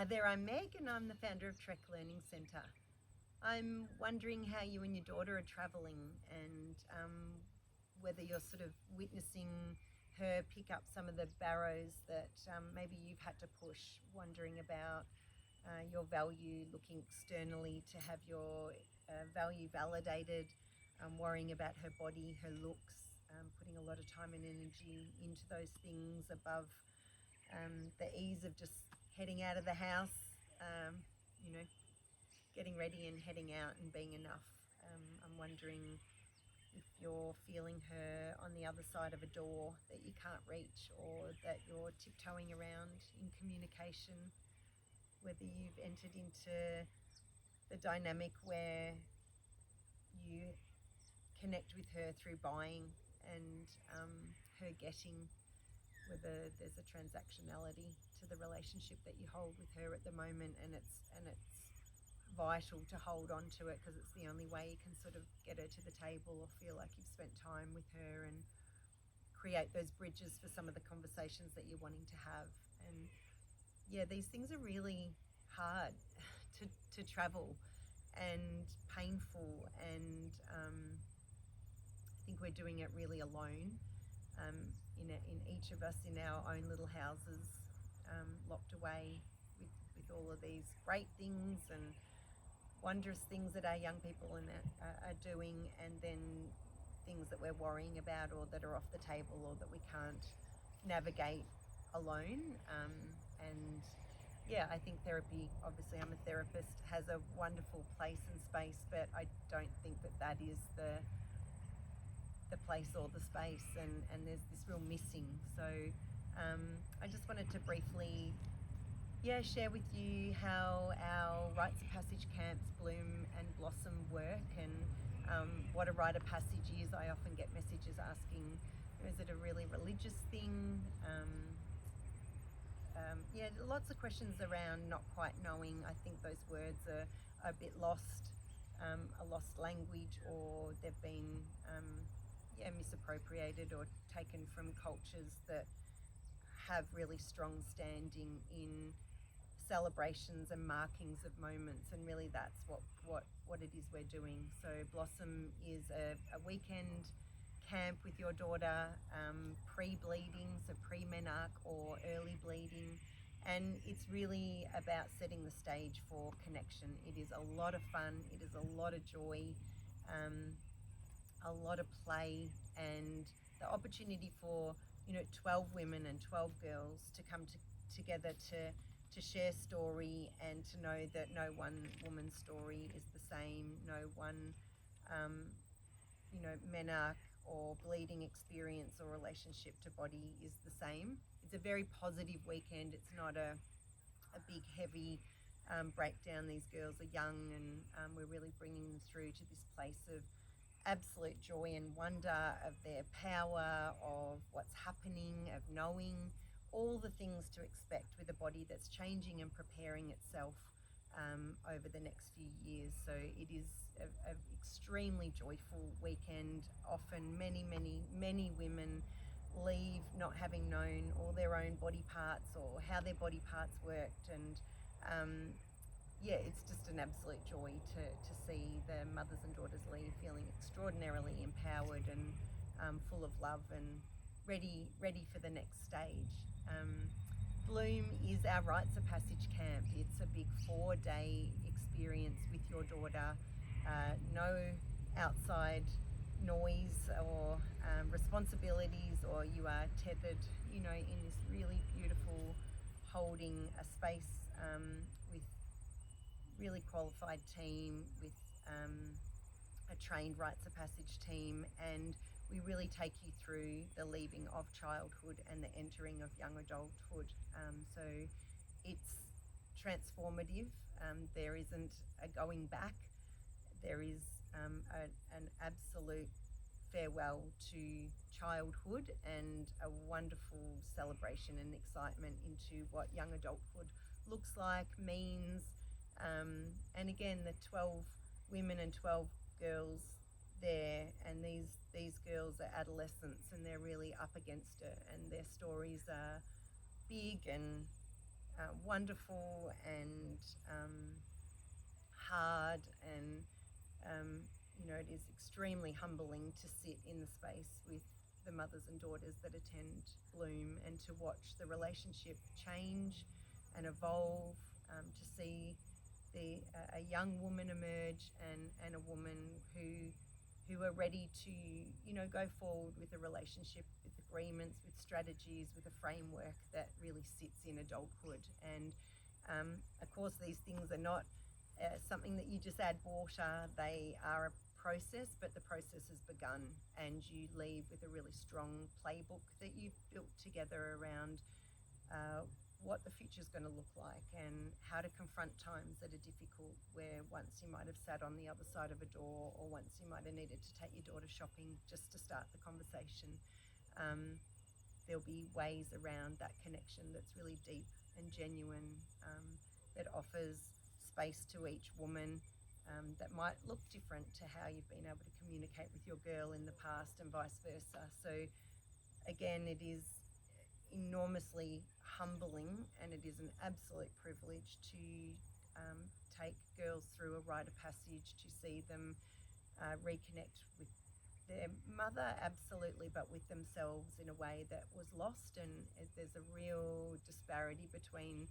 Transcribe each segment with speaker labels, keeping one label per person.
Speaker 1: Hi there, I'm Meg and I'm the founder of Trek Learning Centre. I'm wondering how you and your daughter are travelling and whether you're sort of witnessing her pick up some of the barrows that maybe you've had to push, wondering about your value, looking externally to have your value validated, worrying about her body, her looks, putting a lot of time and energy into those things above the ease of just heading out of the house, you know, getting ready and heading out and being enough. I'm wondering if you're feeling her on the other side of a door that you can't reach, or that you're tiptoeing around in communication, whether you've entered into the dynamic where you connect with her through buying and her getting, whether there's a transactionality to the relationship that you hold with her at the moment, and it's vital to hold on to it because it's the only way you can sort of get her to the table or feel like you've spent time with her and create those bridges for some of the conversations that you're wanting to have. And yeah, these things are really hard to travel and painful, and I think we're doing it really alone, in each of us in our own little houses, locked away with all of these great things and wondrous things that our young people are doing, and then things that we're worrying about or that are off the table or that we can't navigate alone. And yeah, I think therapy, obviously I'm a therapist, has a wonderful place and space, but I don't think that is the place or the space, and there's this real missing. So I just wanted to briefly share with you how our rites of passage camps bloom and blossom work, and what a rite of passage is. I often get messages asking, is it a really religious thing? Lots of questions around not quite knowing. I think those words are a bit lost, a lost language, or they've been misappropriated or taken from cultures that have really strong standing in celebrations and markings of moments, and really that's what it is we're doing. So Blossom is a weekend camp with your daughter, pre-bleeding, so pre-menarche or early bleeding, and it's really about setting the stage for connection. It is a lot of fun, it is a lot of joy, a lot of play, and the opportunity for 12 women and 12 girls to come together to share story, and to know that no one woman's story is the same, no one menarche or bleeding experience or relationship to body is the same. It's a very positive weekend. It's not a big heavy breakdown. These girls are young, and we're really bringing them through to this place of absolute joy and wonder of their power, of what's happening, of knowing all the things to expect with a body that's changing and preparing itself over the next few years. So it is an extremely joyful weekend. Often many women leave not having known all their own body parts or how their body parts worked, and it's just an absolute joy to see the mothers and daughters leave feeling extraordinarily empowered and full of love and ready for the next stage. Bloom is our rites of passage camp. It's a big 4-day experience with your daughter. No outside noise or responsibilities, or you are tethered, in this really beautiful holding a space with really qualified team, with a trained rites of passage team, and we really take you through the leaving of childhood and the entering of young adulthood. So it's transformative. There isn't a going back. There is an absolute farewell to childhood and a wonderful celebration and excitement into what young adulthood looks like, means. And again, the 12 women and 12 girls there, and these girls are adolescents, and they're really up against it, and their stories are big and wonderful and hard, and it is extremely humbling to sit in the space with the mothers and daughters that attend Bloom and to watch the relationship change and evolve, to see a young woman emerge, and a woman who are ready to go forward with a relationship, with agreements, with strategies, with a framework that really sits in adulthood. And of course, these things are not something that you just add water. They are a process, but the process has begun, and you leave with a really strong playbook that you've built together around what the future is going to look like, and how to confront times that are difficult, where once you might have sat on the other side of a door, or once you might have needed to take your daughter shopping just to start the conversation. There'll be ways around that connection that's really deep and genuine, that offers space to each woman, that might look different to how you've been able to communicate with your girl in the past, and vice versa. So again, it is enormously humbling, and it is an absolute privilege to take girls through a rite of passage, to see them reconnect with their mother, absolutely, but with themselves in a way that was lost. And there's a real disparity between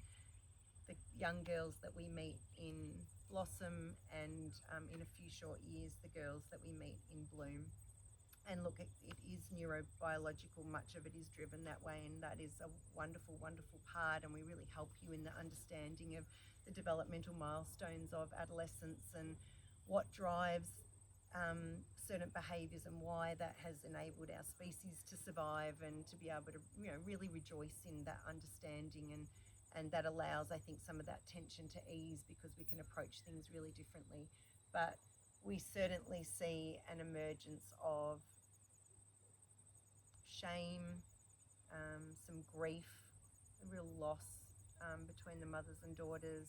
Speaker 1: the young girls that we meet in Blossom and in a few short years, the girls that we meet in Bloom. And look, it is neurobiological, much of it is driven that way, and that is a wonderful, wonderful part, and we really help you in the understanding of the developmental milestones of adolescence and what drives certain behaviours, and why that has enabled our species to survive and to be able to really rejoice in that understanding. And that allows, I think, some of that tension to ease, because we can approach things really differently. But we certainly see an emergence of shame, some grief, a real loss between the mothers and daughters.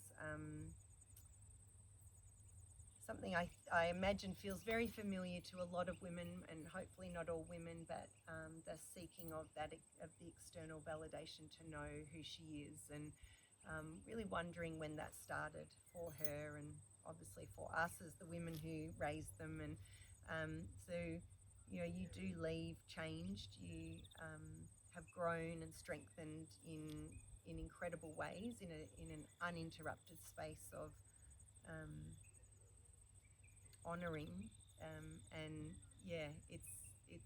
Speaker 1: Something I imagine feels very familiar to a lot of women, and hopefully not all women, but the seeking of the external validation to know who she is, and really wondering when that started for her, and obviously for us as the women who raised them. And so you do leave changed. You have grown and strengthened in incredible ways, in an uninterrupted space of honouring, and it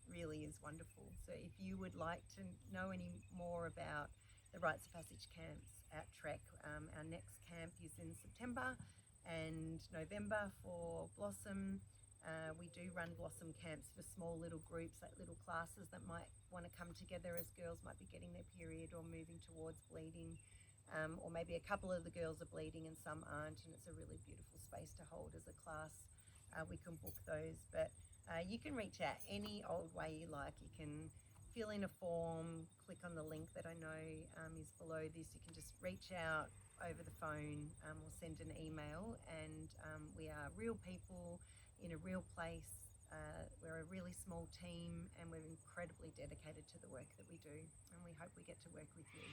Speaker 1: really is wonderful. So if you would like to know any more about the Rites of Passage camps at Trek, our next camp is in September and November for Blossom. We do run Blossom camps for small little groups, like little classes that might want to come together as girls might be getting their period or moving towards bleeding, or maybe a couple of the girls are bleeding and some aren't, and it's a really beautiful space to hold as a class. We can book those, but you can reach out any old way you like. You can fill in a form, click on the link that I know is below this. You can just reach out over the phone, or send an email, and we are real people in a real place. We're a really small team, and we're incredibly dedicated to the work that we do, and we hope we get to work with you.